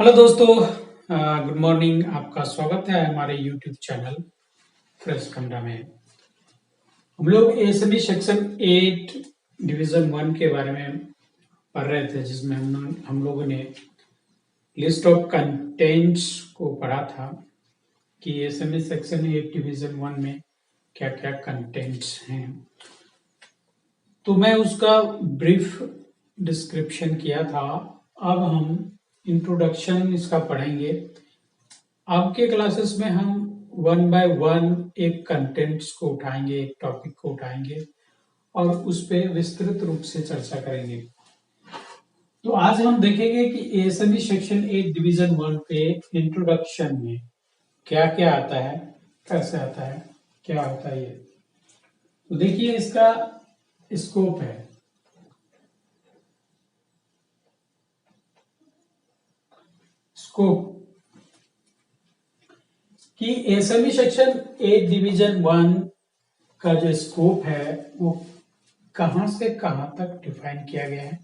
Hello दोस्तों, good morning. आपका स्वागत है हमारे यूट्यूब चैनल फ्रेश कंडा में। हम लोग एसएमई सेक्शन 8 डिवीजन 1 के बारे में पढ़ रहे थे, जिसमें हम लोगों ने लिस्ट ऑफ कंटेंट्स को पढ़ा था कि एसएमई सेक्शन 8 डिवीजन 1 में क्या क्या कंटेंट्स हैं। तो मैं उसका ब्रीफ डिस्क्रिप्शन किया था। अब हम इंट्रोडक्शन इसका पढ़ेंगे। आपके क्लासेस में हम 1 बाय 1 एक कंटेंट्स को उठाएंगे, एक टॉपिक को उठाएंगे और उस पर विस्तृत रूप से चर्चा करेंगे। तो आज हम देखेंगे कि एएसएमई सेक्शन 8 डिवीजन 1 पे इंट्रोडक्शन में क्या क्या आता है, कैसे आता है, क्या होता है ये। तो देखिए, इसका स्कोप है। स्कोप कि एएसएमई सेक्शन 8 डिवीजन 1 का जो स्कोप है वो कहां से कहां तक डिफाइन किया गया है।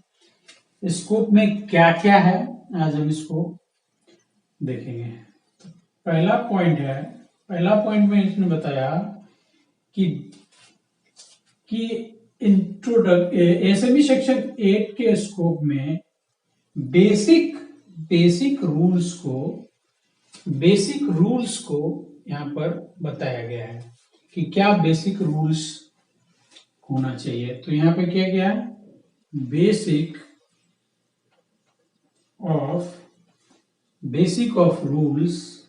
स्कोप में क्या क्या है, आज हम इसको देखेंगे। पहला पॉइंट में इसने बताया कि एसएमई सेक्शन 8 के स्कोप में बेसिक रूल्स को यहां पर बताया गया है कि क्या बेसिक रूल्स होना चाहिए। तो यहां पे क्या क्या है, basic of rules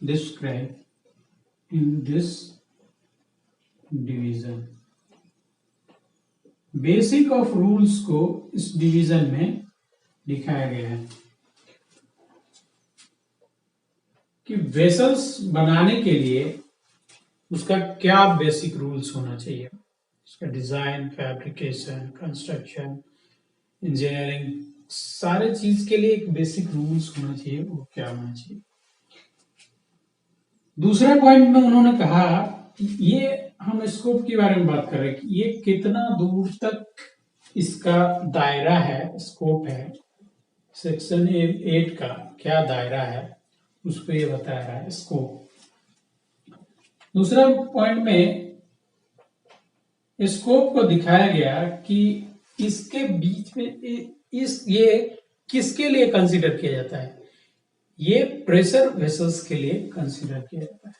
described in this division. Basic of rules को इस डिवीजन में दिखाया गया है कि वेसल्स बनाने के लिए उसका क्या बेसिक रूल्स होना चाहिए। उसका डिजाइन, फैब्रिकेशन, कंस्ट्रक्शन, इंजीनियरिंग, सारे चीज के लिए एक बेसिक रूल्स होना चाहिए। वो क्या होना चाहिए। दूसरे पॉइंट में उन्होंने कहा कि ये हम स्कोप के बारे में बात कर रहे हैं कि ये कितना दूर तक इसका दायरा है, स्कोप है। सेक्शन 8 का क्या दायरा है, उस पर ये बताया है स्कोप। दूसरा पॉइंट में स्कोप को दिखाया गया कि इसके बीच में ये किसके लिए कंसीडर किया जाता है। ये प्रेशर वेसल्स के लिए कंसीडर किया जाता है।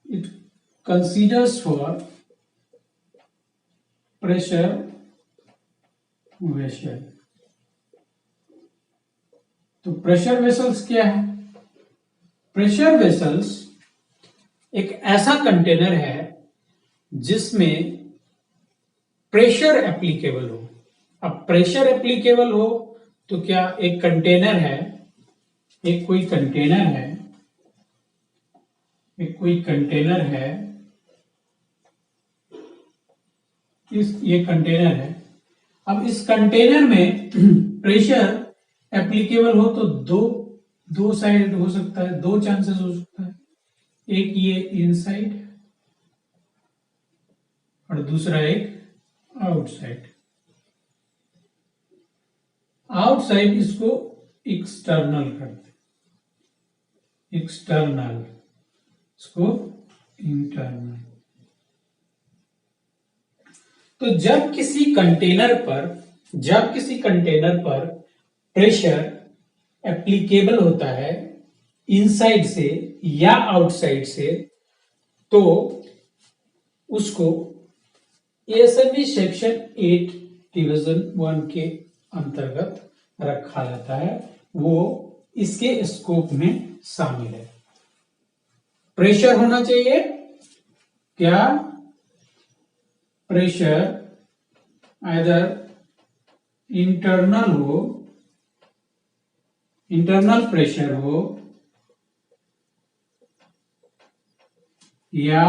It considers for pressure vessel. तो प्रेशर वेसल्स क्या है। प्रेशर वेसल्स एक ऐसा कंटेनर है जिसमें प्रेशर एप्लीकेबल हो। अब प्रेशर एप्लीकेबल हो तो क्या एक कंटेनर है, एक कोई कंटेनर है, ये कंटेनर है। अब इस कंटेनर में प्रेशर एप्लीकेबल हो तो दो साइड हो सकता है, दो चांसेस हो सकता है। एक ये इनसाइड और दूसरा एक आउटसाइड इसको एक्सटर्नल करते, एक्सटर्नल इसको इंटरनल। तो जब किसी कंटेनर पर प्रेशर एप्लीकेबल होता है इनसाइड से या आउटसाइड से, तो उसको एएसएमई सेक्शन 8 डिवीजन 1 के अंतर्गत रखा जाता है। वो इसके स्कोप में शामिल है। प्रेशर होना चाहिए, क्या प्रेशर आइदर इंटरनल प्रेशर हो या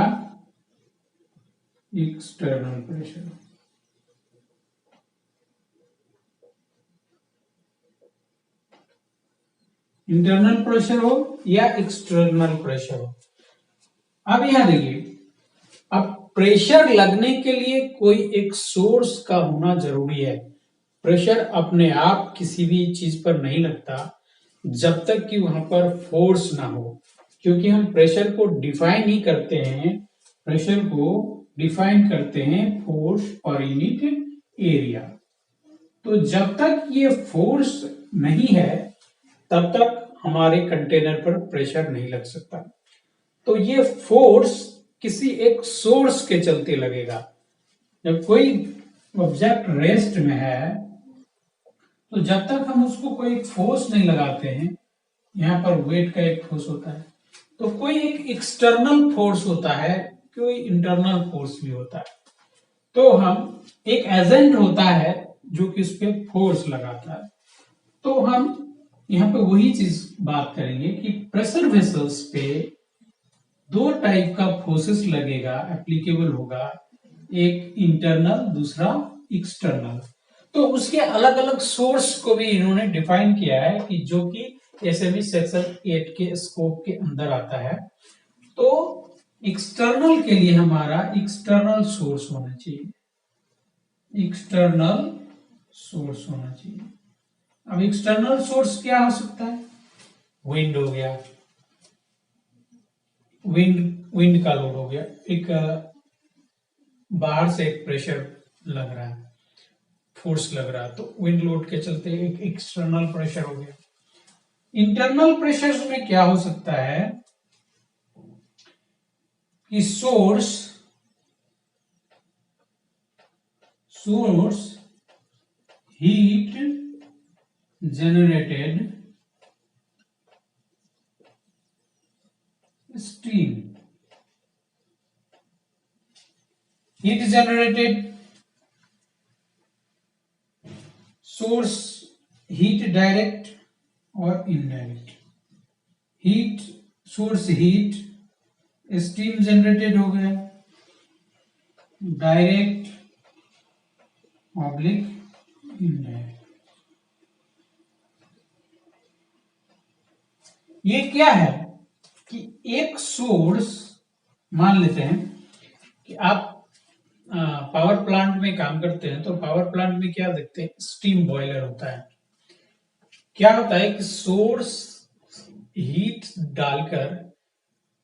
एक्सटर्नल प्रेशर। इंटरनल प्रेशर हो या एक्सटर्नल प्रेशर हो। अब यहां देखिए, अब प्रेशर लगने के लिए कोई एक सोर्स का होना जरूरी है। प्रेशर अपने आप किसी भी चीज पर नहीं लगता जब तक कि वहां पर फोर्स ना हो, क्योंकि हम प्रेशर को डिफाइन ही करते हैं, प्रेशर को डिफाइन करते हैं फोर्स पर यूनिट एरिया। तो जब तक ये फोर्स नहीं है तब तक हमारे कंटेनर पर प्रेशर नहीं लग सकता। तो ये फोर्स किसी एक सोर्स के चलते लगेगा। जब कोई ऑब्जेक्ट रेस्ट में है तो जब तक हम उसको कोई फोर्स नहीं लगाते हैं, यहाँ पर वेट का एक फोर्स होता है, तो कोई एक एक्सटर्नल फोर्स होता है, कोई इंटरनल फोर्स भी होता है। तो हम एक एजेंट होता है जो कि उस पर फोर्स लगाता है। तो हम यहाँ पे वही चीज बात करेंगे कि प्रेशर वेसल्स पे दो टाइप का फोर्सेस लगेगा, एप्लीकेबल होगा, एक इंटरनल, दूसरा एक्सटर्नल। तो उसके अलग अलग सोर्स को भी इन्होंने डिफाइन किया है कि जो कि एसएमई सेक्शन 8 के स्कोप के अंदर आता है। तो एक्सटर्नल के लिए हमारा एक्सटर्नल सोर्स होना चाहिए, एक्सटर्नल सोर्स होना चाहिए। अब एक्सटर्नल सोर्स क्या हो सकता है? विंड हो गया, विंड का लोड हो गया, एक बाहर से एक प्रेशर लग रहा है, फोर्स लग रहा है, तो विंड लोड के चलते एक एक्सटर्नल प्रेशर हो गया। इंटरनल प्रेशर में क्या हो सकता है कि source heat generated steam, heat generated source, heat direct और indirect, heat source heat, steam generated हो गया, डायरेक्ट ऑब्लिक इनडायरेक्ट। ये क्या है कि एक सोर्स, मान लेते हैं कि आप पावर प्लांट में काम करते हैं, तो पावर प्लांट में क्या देखते हैं, स्टीम बॉयलर होता है। क्या होता है कि सोर्स हीट डालकर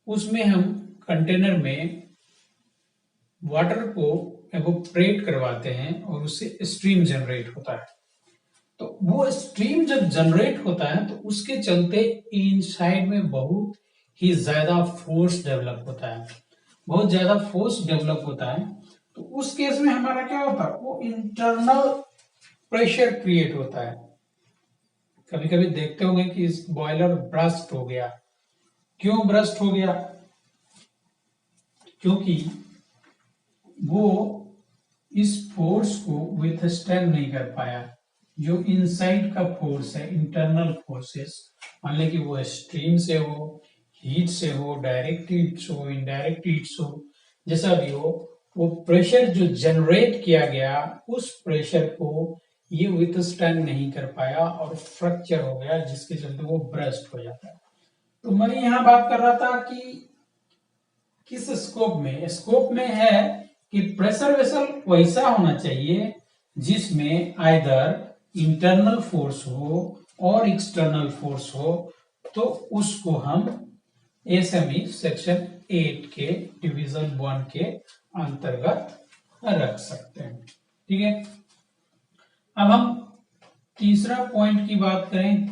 उसमें हम कंटेनर में वाटर को एवोपरेट करवाते हैं और उससे स्ट्रीम जनरेट होता है। तो वो स्ट्रीम जब जनरेट होता है तो उसके चलते इनसाइड में बहुत ही ज्यादा फोर्स डेवलप होता है, बहुत ज्यादा फोर्स डेवलप होता है। तो उस केस में हमारा क्या होता है, वो इंटरनल प्रेशर क्रिएट होता है। कभी कभी देखते होंगे कि इस बॉयलर ब्रस्ट हो गया। क्यों ब्रस्ट हो गया? क्योंकि वो इस फोर्स को विथस्टैंड नहीं कर पाया। जो इनसाइड का फोर्स है, इंटरनल फोर्सेस, मान लें कि वो स्ट्रीम से हो, हीट से हो, डायरेक्ट हीट हो, इनडायरेक्ट हीट हो, जैसा भी हो, वो प्रेशर जो जनरेट किया गया उस प्रेशर को ये विथस्टैंड नहीं कर पाया और फ्रैक्चर हो गया, जिसके चलते वो ब्रस्ट हो जाता है। तो मैं यहाँ बात कर रहा था कि किस स्कोप में, स्कोप में है कि प्रेशर वेसल वैसा होना चाहिए जिसमें आइदर इंटरनल फोर्स हो और एक्सटर्नल फोर्स हो, तो उसको हम एसएमई सेक्शन 8 के डिवीजन 1 के अंतर्गत रख सकते हैं। ठीक है, अब हम तीसरा पॉइंट की बात करें।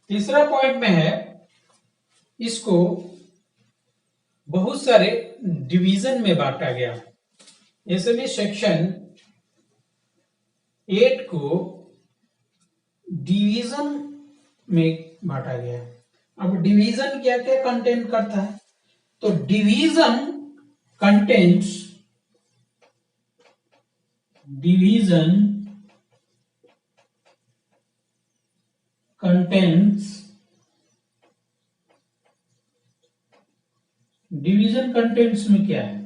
तीसरा पॉइंट में है, इसको बहुत सारे डिवीजन में बांटा गया। एसएमई सेक्शन 8 को डिवीजन में बांटा गया। अब डिवीजन क्या क्या कंटेंट करता है? तो डिवीजन कंटेंट्स डिवीजन कंटेंट्स में क्या है?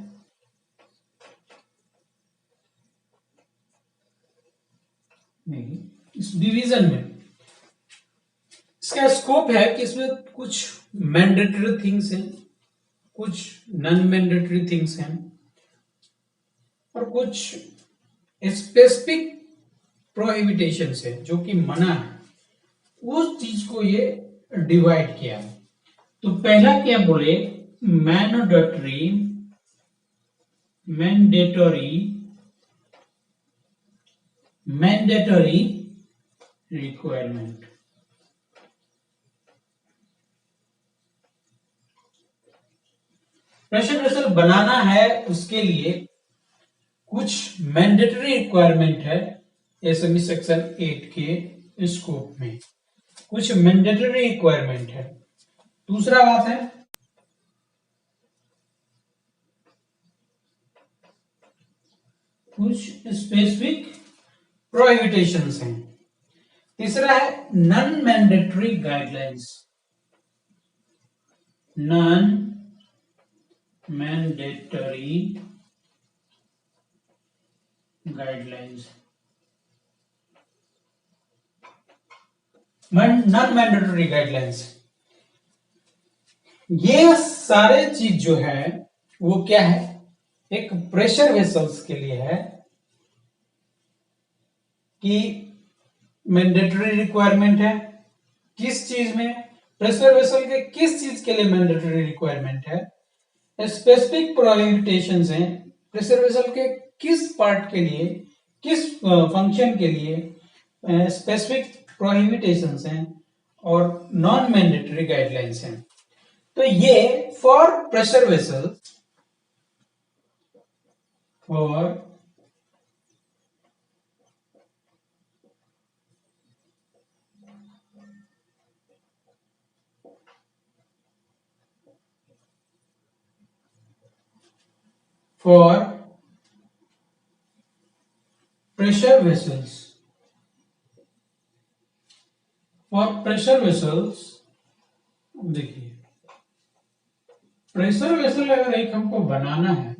नहीं, इस डिवीजन में इसका स्कोप है कि इसमें कुछ मैंडेटरी थिंग्स हैं, कुछ नॉन मैंडेटरी थिंग्स हैं। और कुछ स्पेसिफिक प्रोहिबिटेशन है जो कि मना है, उस चीज को ये डिवाइड किया। तो पहला क्या बोले, mandatory mandatory requirement. Pressure vessel बनाना है, उसके लिए कुछ मैंडेटरी रिक्वायरमेंट है एसएमई सेक्शन 8 के स्कोप में, कुछ मैंडेटरी रिक्वायरमेंट है। दूसरा बात है कुछ स्पेसिफिक प्रोहिबिटेशंस हैं। तीसरा है non mandatory guidelines, non mandatory guidelines, non mandatory guidelines. ये सारे चीज जो है वो क्या है, एक प्रेशर वेसल्स के लिए है कि मैंडेटरी रिक्वायरमेंट है। किस चीज में, प्रेशर वेसल के किस चीज के लिए मैंडेटरी रिक्वायरमेंट है, स्पेसिफिक प्रोहिबिटेशंस हैं, प्रेशर वेसल के किस पार्ट के लिए, किस फंक्शन के लिए स्पेसिफिक प्रोहिबिटेशंस हैं, और नॉन मैंडेटरी गाइडलाइंस हैं। तो ये for pressure vessels, for pressure vessels, for pressure vessels। देखिए, प्रेशर वेसल अगर एक हमको बनाना है,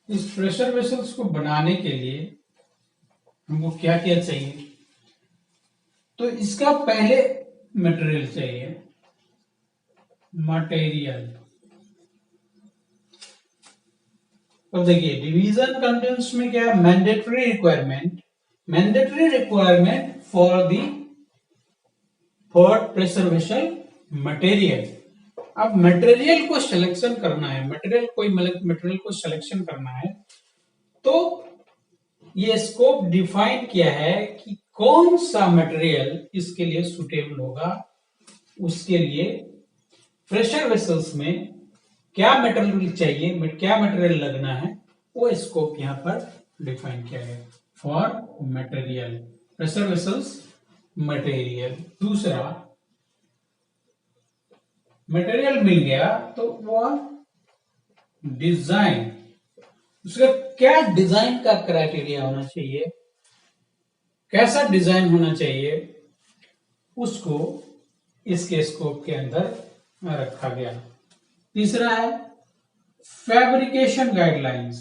इस प्रेशर वेसल्स को बनाने के लिए हमको क्या क्या चाहिए, तो इसका पहले मटेरियल चाहिए, मटेरियल। अब देखिए डिवीजन कंटेंट्स में क्या, mandatory requirement for pressure vessel material. अब मटेरियल को सिलेक्शन करना है, कोई मटेरियल को सिलेक्शन करना है, तो ये स्कोप डिफाइन किया है कि कौन सा मटेरियल इसके लिए सुटेबल होगा, उसके लिए प्रेशर वेसल्स में क्या मटेरियल चाहिए, क्या मटेरियल लगना है, वो स्कोप यहां पर डिफाइन किया गया for material, pressure vessels material. दूसरा, मटेरियल मिल गया तो वो डिजाइन, उसका क्या डिजाइन का क्राइटेरिया होना चाहिए, कैसा डिजाइन होना चाहिए, उसको इसके स्कोप के अंदर रखा गया। तीसरा है fabrication guidelines,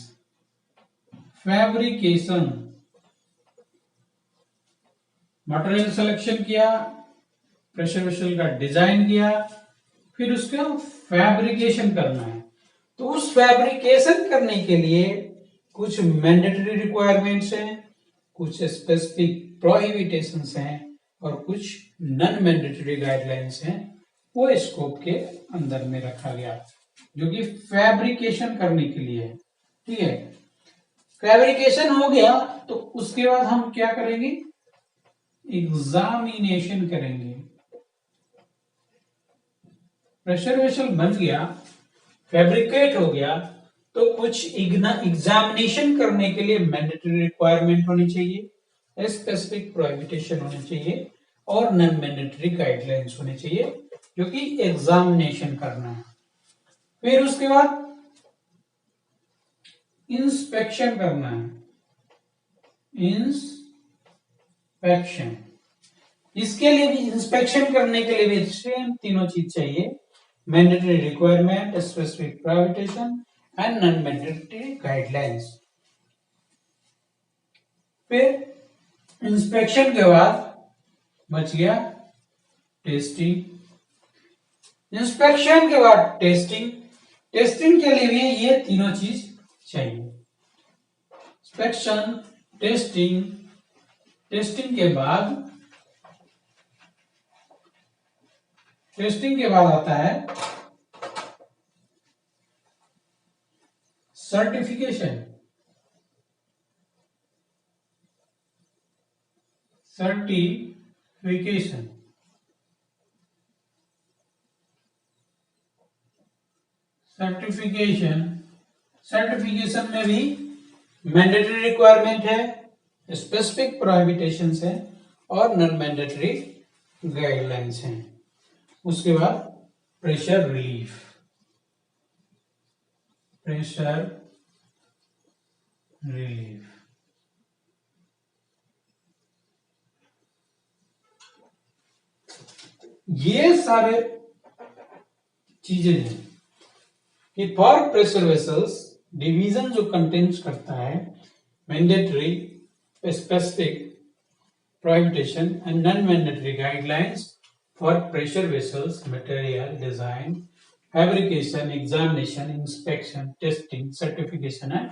fabrication, material selection किया, प्रेशर वेसल का डिजाइन किया, फिर उसका फैब्रिकेशन करना है। तो उस फैब्रिकेशन करने के लिए कुछ मैंडेटरी रिक्वायरमेंट्स हैं, कुछ स्पेसिफिक प्रोहिबिटेशंस हैं, और कुछ नॉन मैंडेटरी गाइडलाइंस हैं, वो स्कोप के अंदर में रखा गया, जो कि फैब्रिकेशन करने के लिए है। ठीक है, फैब्रिकेशन हो गया तो उसके बाद हम क्या करेंगे, एग्जामिनेशन करेंगे। प्रेशर वेसल बन गया, फैब्रिकेट हो गया, तो कुछ एग्जामिनेशन करने के लिए मैंडेटरी रिक्वायरमेंट होनी चाहिए, स्पेसिफिक प्रोहिबिटेशन होनी चाहिए, और नॉन मैंडेटरी गाइडलाइंस होनी चाहिए, जो कि एग्जामिनेशन करना है। फिर उसके बाद इंस्पेक्शन करना है, इंस्पेक्शन, इसके लिए भी, इंस्पेक्शन करने के लिए भी सेम तीनों चीज चाहिए, mandatory requirement, specific प्रोहिबिटेशन and non mandatory guidelines. फिर इंस्पेक्शन के बाद बच गया टेस्टिंग, इंस्पेक्शन के बाद टेस्टिंग, टेस्टिंग के लिए भी ये तीनों चीज चाहिए, इंस्पेक्शन, टेस्टिंग, टेस्टिंग के बाद आता है सर्टिफिकेशन। सर्टिफिकेशन में भी मैंडेटरी रिक्वायरमेंट है, स्पेसिफिक प्रोहिबिटेशंस है और नॉन मैंडेटरी गाइडलाइंस हैं। उसके बाद प्रेशर रिलीफ, ये सारे चीजें हैं कि फॉर प्रेशर वेसल्स डिवीजन जो कंटेंट्स करता है mandatory, specific, प्रोहिबिटेशन and non mandatory guidelines for pressure vessels, material design, fabrication, examination, inspection, testing, certification and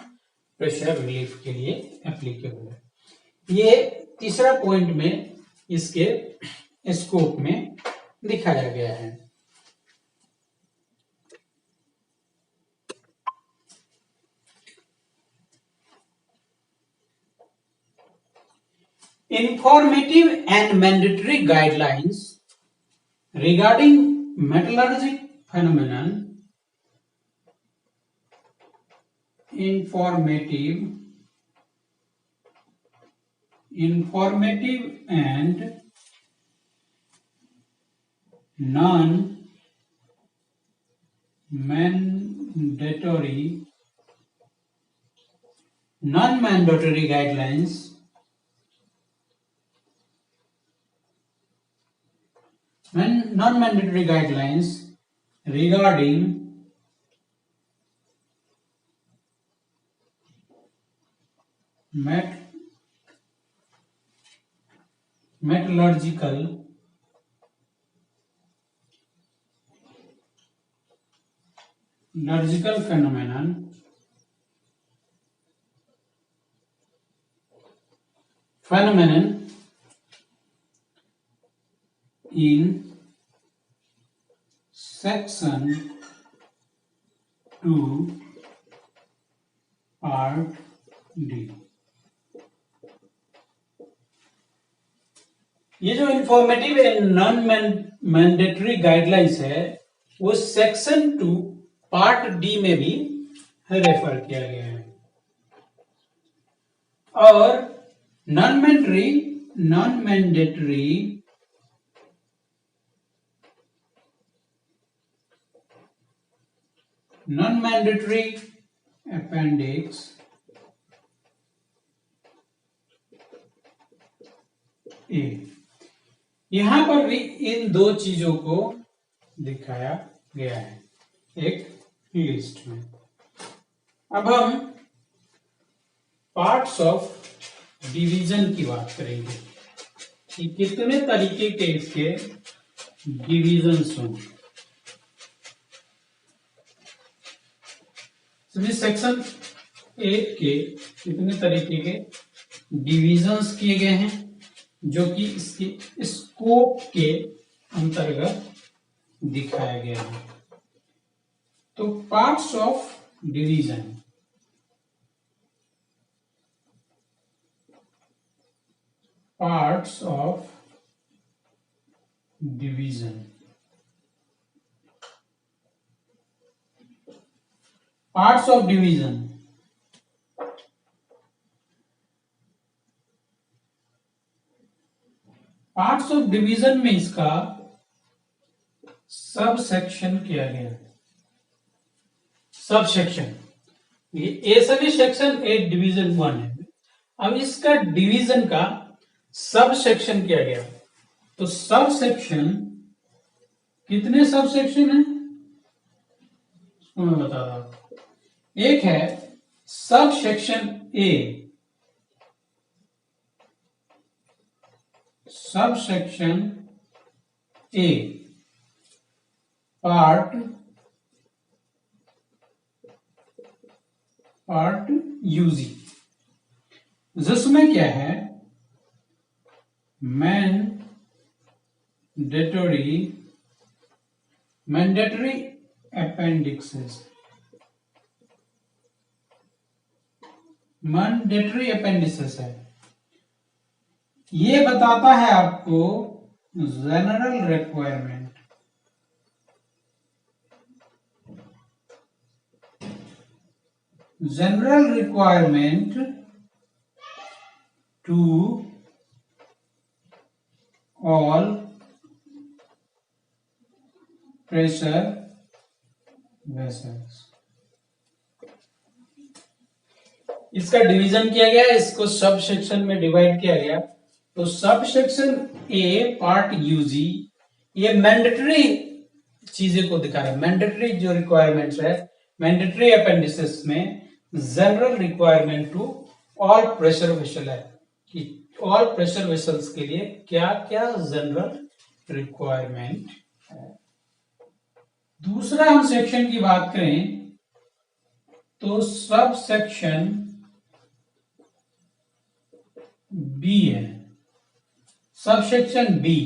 pressure relief के लिए एप्लीकेबल है। ये तीसरा पॉइंट में इसके स्कोप में दिखाया गया है। Informative and mandatory guidelines regarding metallurgic phenomenon. Informative and non-mandatory guidelines regarding metallurgical phenomenon in section 2 part D। ये जो informative and non mandatory guidelines है वो सेक्शन 2 पार्ट डी में भी रेफर किया गया है। और नॉन मैंडेटरी अपेंडिक्स ए, यहां पर भी इन दो चीजों को दिखाया गया है एक लिस्ट में। अब हम पार्ट्स ऑफ डिवीजन की बात करेंगे कि कितने तरीके के इसके डिवीजन्स हों। सेक्शन 8 के कितने तरीके के डिवीजन्स किए गए हैं जो कि इसके स्कोप के अंतर्गत दिखाया गया है। तो parts of division, parts of division parts of division parts of division में इसका सब सेक्शन किया गया। सब सेक्शन ये सभी सेक्शन 8 डिवीजन 1 है। अब इसका डिवीजन का सब सेक्शन किया गया। तो सब सेक्शन कितने सब सेक्शन है उसको मैं बता रहा हूं। एक है sub section A, sub section A part UG. जिसमें क्या है, मैंडेटरी अपेंडिसेस है। ये बताता है आपको general requirement to all pressure vessels. इसका डिवीजन किया गया, इसको सब सेक्शन में डिवाइड किया गया। तो subsection A part UG, ये मैंडेटरी चीजें को दिखा रहा है, मैंडेटरी जो रिक्वायरमेंट्स है मैंडेटरी अपेंडिसेस में। General requirement to all pressure vessel है कि ऑल प्रेशर वेसल्स के लिए क्या क्या जनरल रिक्वायरमेंट है। दूसरा हम सेक्शन की बात करें तो सब सेक्शन बी है। सब सेक्शन बी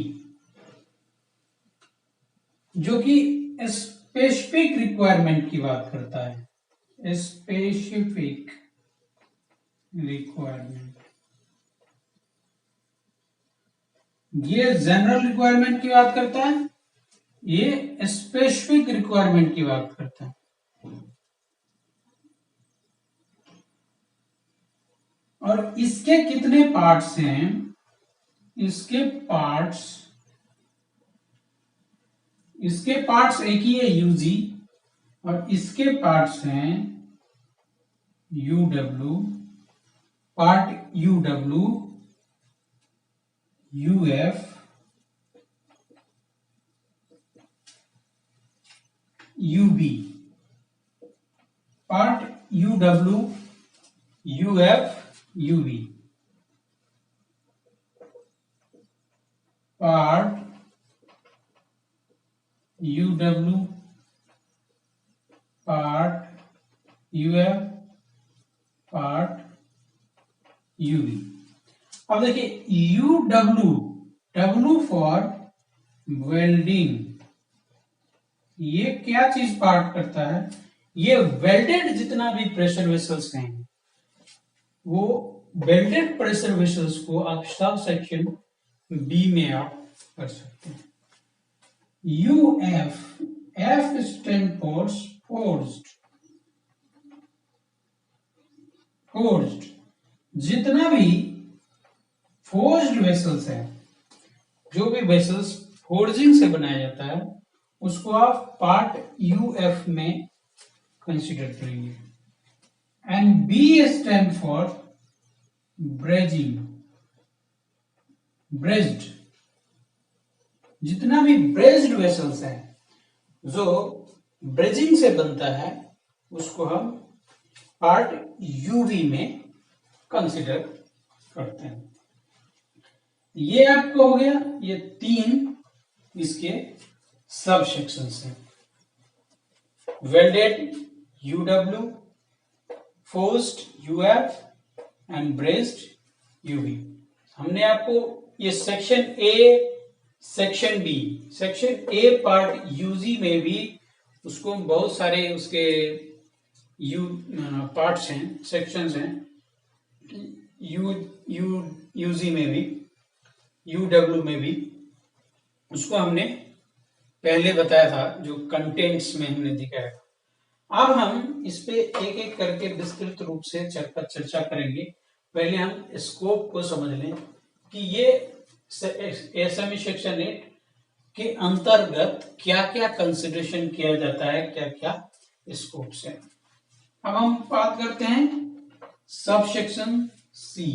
जो कि स्पेसिफिक रिक्वायरमेंट की बात करता है, स्पेसिफिक रिक्वायरमेंट। ये जनरल रिक्वायरमेंट की बात करता है, ये स्पेसिफिक रिक्वायरमेंट की बात करता है। और इसके कितने पार्ट्स हैं, इसके पार्ट्स एक ही है यूजी, और इसके पार्ट्स हैं UW, part UW, UF, UB, part UW, UF, UB, part UW, part UF, part UB. अब देखिए यूडब्ल्यू, डब्ल्यू फॉर वेल्डिंग, ये क्या चीज पार्ट करता है, ये वेल्डेड जितना भी प्रेशर वेसल्स हैं, वो वेल्डेड प्रेशर वेसल्स को आप सब सेक्शन बी में आप कर सकते हैं। UF, F stand for forced, जितना भी फोर्स्ड वेसल्स है, जो भी वेसल्स फोर्जिंग से बनाया जाता है, उसको आप पार्ट यूएफ में कंसीडर करेंगे। And B stand for brazing, brazed, जितना भी ब्रेज्ड वेसल्स है जो ब्रेजिंग से बनता है, उसको हम पार्ट यूवी में कंसीडर करते हैं। ये आपको हो गया, ये 3 इसके सब सेक्शंस हैं, welded UW, forced UF and brazed UV. हमने आपको ये section A, section B, section A part UG में भी उसको बहुत सारे उसके पार्ट्स हैं, सेक्शंस हैं, यूजी में भी, यूडब्ल्यू में भी, उसको हमने पहले बताया था, जो कंटेंट्स में हमने दिखाया। अब हम इस पे एक एक करके विस्तृत रूप से चर्चा करेंगे। पहले हम स्कोप को समझ लें कि ये एसएमई सेक्शन 8 के अंतर्गत क्या क्या कंसिडरेशन किया जाता है, क्या क्या स्कोप से। अब हम बात करते हैं sub section C.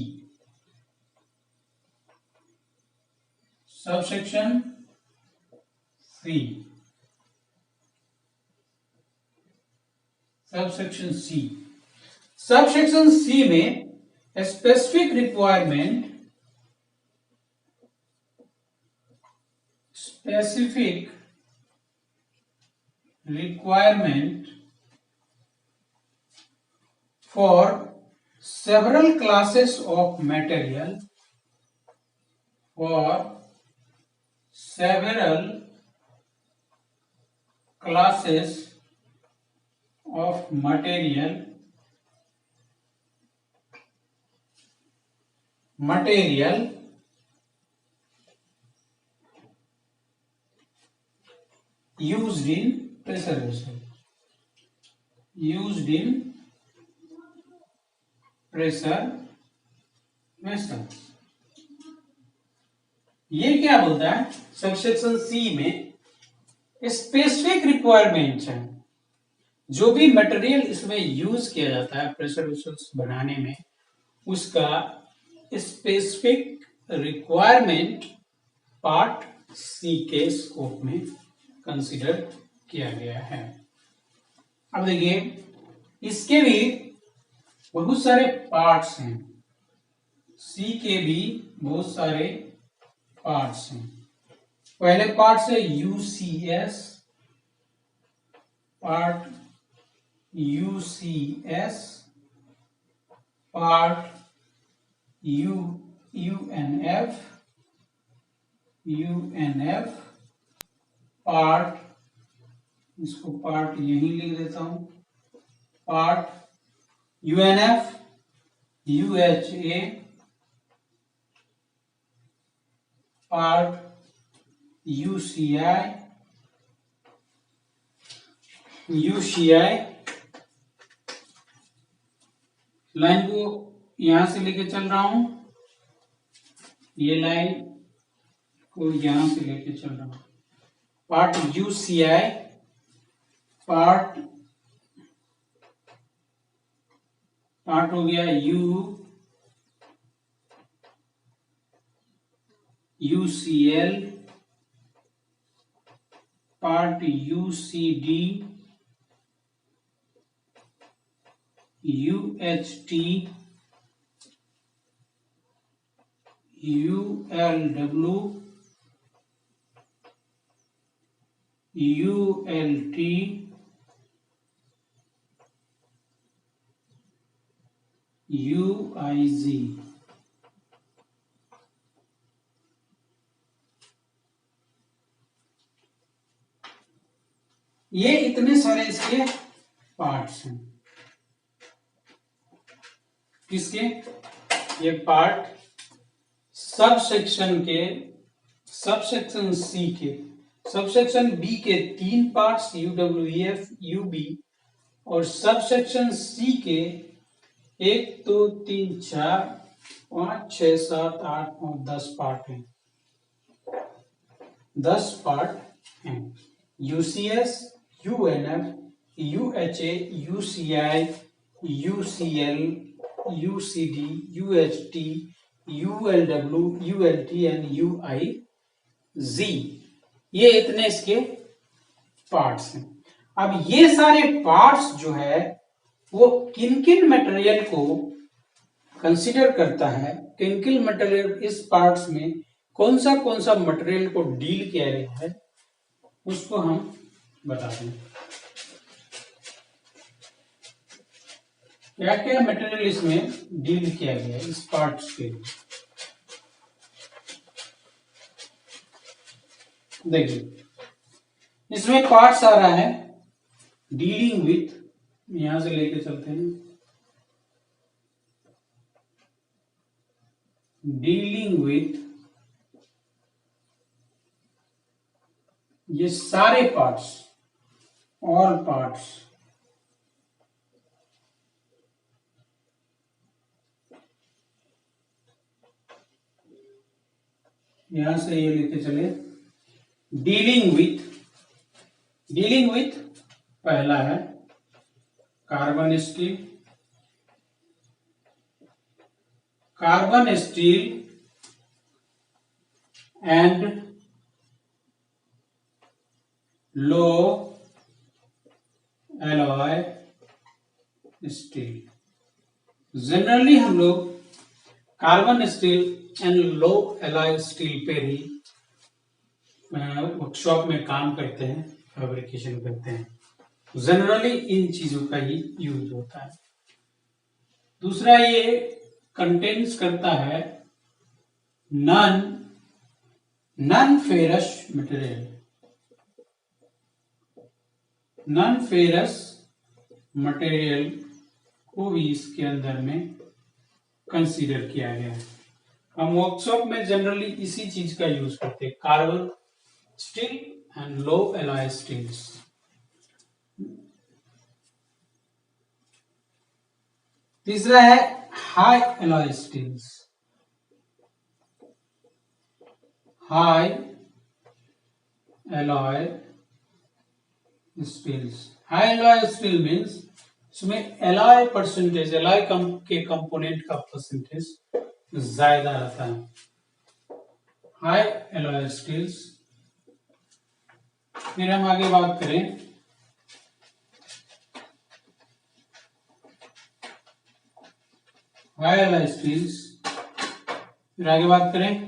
Sub section C, sub section C, sub section C में specific requirement, for several classes of material or several classes of material used in pressure vessel, used in pressure vessels। ये क्या बोलता है subsection सी में, specific requirements है, जो भी material इसमें यूज किया जाता है प्रेशर वेसल्स बनाने में, उसका स्पेसिफिक रिक्वायरमेंट पार्ट सी के स्कोप में कंसीडर किया गया है। अब देखिए इसके भी बहुत सारे पार्ट्स हैं, सी के भी बहुत सारे पार्ट्स हैं। पहले पार्ट से UCS, part UCS, part UNF, part, इसको पार्ट यही लिख देता हूं, part UNF, UHA, part UCI, line को यहां से लेके चल रहा हूं, ये लाइन को यहां से लेके चल रहा हूं, पार्ट यूसीआई, पार्ट हो गया UCL, part UCD, UHT, ULW, ULT, UIG. ये इतने सारे इसके पार्ट्स हैं। किसके? ये पार्ट सबसेक्शन के, सबसेक्शन सी के, सबसेक्शन बी के 3 पार्ट्स यूडब्ल्यूएफ, यूबी, और सबसेक्शन सी के 1 2 3 4 5 6 7 8 9 10 पार्ट हैं, 10 पार्ट हैं। UCS, UNF, UHA, UCI, UCL, UCD, UHT, ULW, ULT and UIG, ये इतने इसके पार्ट्स हैं। अब ये सारे पार्ट्स जो है वो किन किन मटेरियल को कंसीडर करता है, किन किन मटेरियल, इस पार्ट्स में कौन सा मटेरियल को डील किया गया है, उसको हम बता दें। क्या क्या मटेरियल इसमें डील किया गया है इस पार्ट्स के। देखिए इसमें पार्ट्स आ रहा है डीलिंग विथ, यहां से लेके चलते हैं, डीलिंग विथ, ये सारे पार्ट्स, ऑल पार्ट्स, यहां से ये लेके चले डीलिंग विथ पहला है carbon steel and low alloy steel. Generally हम लोग carbon steel and low alloy steel पे ही वर्कशॉप में काम करते हैं, फैब्रिकेशन करते हैं। जनरली इन चीजों का ही यूज होता है। दूसरा ये कंटेन्स करता है non ferrous material, non ferrous material को भी इसके अंदर में कंसीडर किया गया है। हम वर्कशॉप में जनरली इसी चीज का यूज करते हैं, carbon steel and low alloy steels. तीसरा है high alloy steels. High alloy steels, high alloy steel means इसमें एलॉय परसेंटेज, एलॉय के कंपोनेंट का परसेंटेज ज्यादा रहता है, हाई एलॉय स्टील्स। फिर हम आगे बात करें हाई एलॉय स्टील्स, फिर आगे बात करें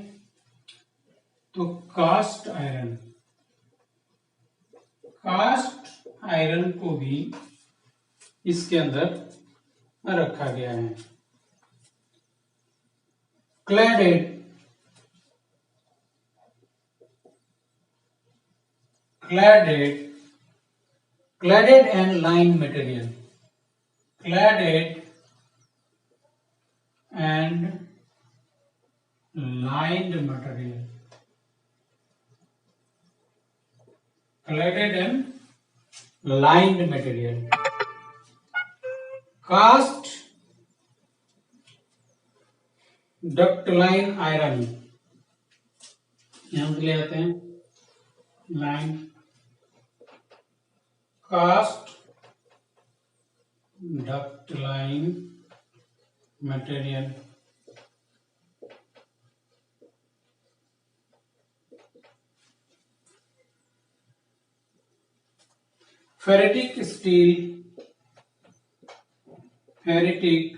तो कास्ट आयरन, कास्ट आयरन को भी इसके अंदर रखा गया है। क्लैडेड, cladded and lined material, cladded and lined material, cladded and lined material। cast ductile iron, यहां से ले आते हैं line, cast ductile material. Ferritic steel, ferritic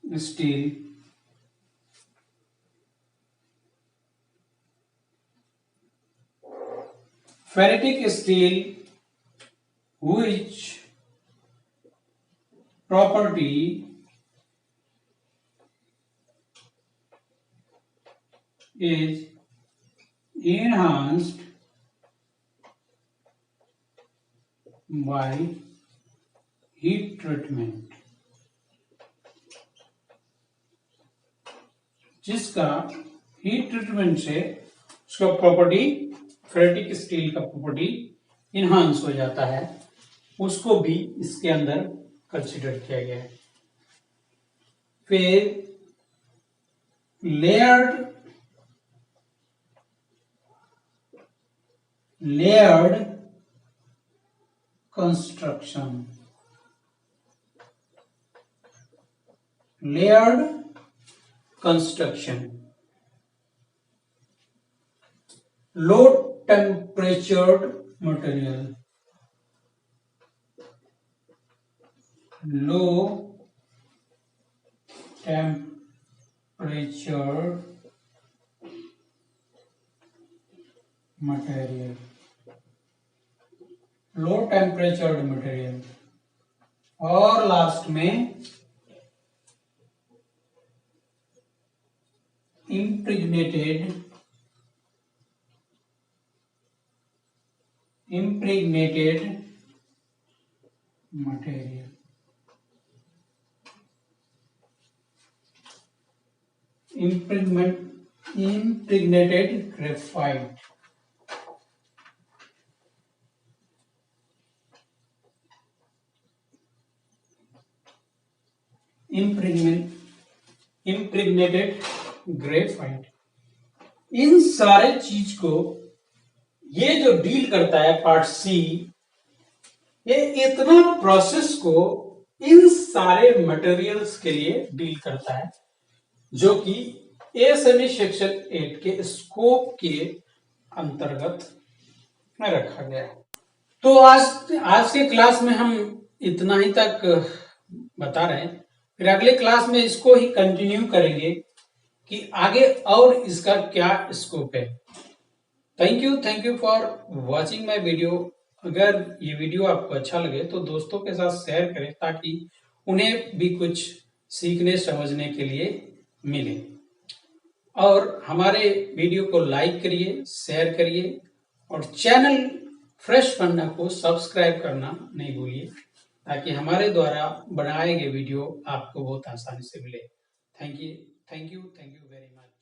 steel, ferritic steel which property is enhanced by heat treatment, जिसका heat treatment से उसका property, ferritic steel का property enhance हो जाता है, उसको भी इसके अंदर कंसीडर किया गया है। फिर layered construction, layered construction, low temperatured material, low temperatured material, low temperatured material. और लास्ट में impregnated material, impregnated graphite, impregnated graphite. इन सारे चीज को ये जो डील करता है पार्ट सी, ये इतना प्रोसेस को इन सारे मटेरियल्स के लिए डील करता है जो कि एएसएमई सेक्शन 8 के स्कोप के अंतर्गत में रखा गया है। तो आज के क्लास में हम इतना ही तक बता रहे हैं, फिर अगले क्लास में इसको ही कंटिन्यू करेंगे कि आगे और इसका क्या स्कोप है। Thank you for watching my video. अगर ये वीडियो आपको अच्छा लगे तो दोस्तों के साथ शेयर करें ताकि उन्हें भी कुछ सीखने समझने के लिए मिले। और हमारे वीडियो को लाइक करिए, शेयर करिए और चैनल फ्रेश पन्ना को सब्सक्राइब करना नहीं भूलिए ताकि हमारे द्वारा बनाए गए वीडियो आपको बहुत आसानी से मिले। Thank you very much.